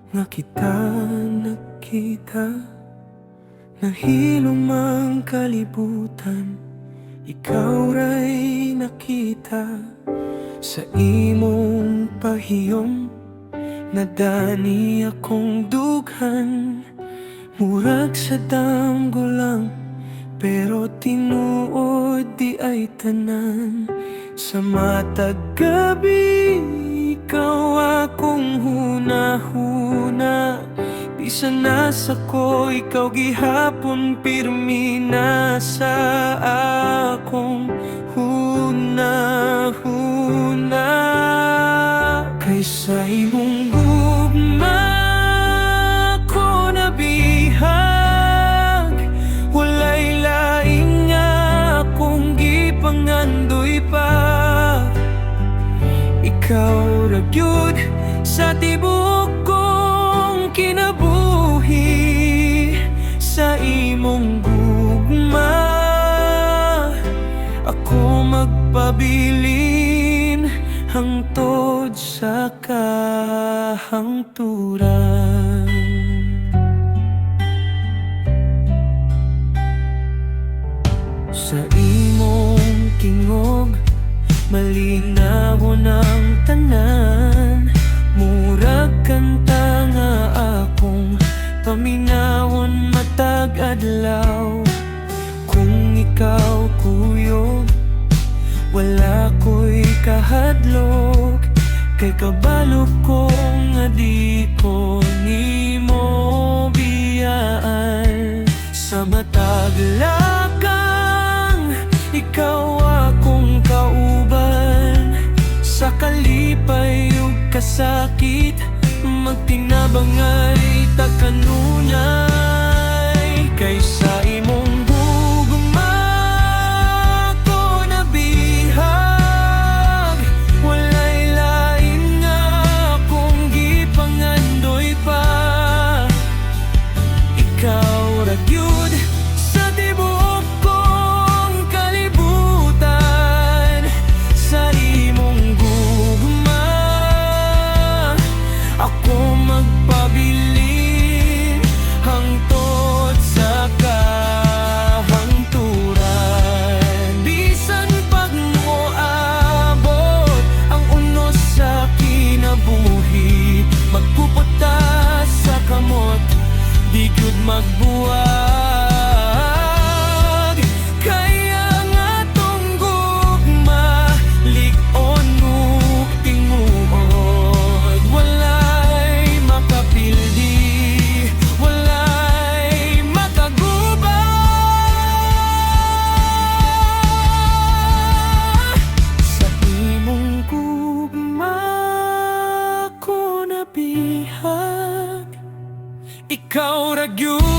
nga kita nakita, nahilom ang kalibutan. Ikaw ray nakita sa imong pahiyom, nadani akong dughan. Murag sa damgo lang, pero tinuod di ay tanan. Sa matag gabi, ikaw akong hunahuna. Bisan nasa ko, ikaw gihapon pirmi na sa akong hunahuna. Kaysa imong gugma ko nabihag, walay laing nga akong gipangandoy pa. Ikaw ra gyud sa tibuok kong kinabuhi, sa imong gugma ako magpabilin hangtod sa kahangturan. Sa imong tingog malinaw ang tanan, murag kanta nga akong paminawon matag adlaw. Kung ikaw kuyog, wala ko'y kahadlok, kay kabalo ko nga di ko nimo biyaan. Sa matag lakang, ikaw akong kauban. Sa kalipay ug kasakit, magtinabang ay takanunay. Kaysa imong gugma ko nabihag, walay lain nga akong gipangandoy pa. Ikaw ra gyud sa tibuok kong kalibutan, sa imong gugma ako magpabilin hangtod sa kahangturan. Bisan pag moabot ang unos sa kinabuhi, magpuputa sa kamot, di gyud magbuwag. Kaya nga tong gugma, lig-on ug tinguod, walay makapildi, walay makaguba. Sa imong gugma ko nabihag, ikaw ra gyud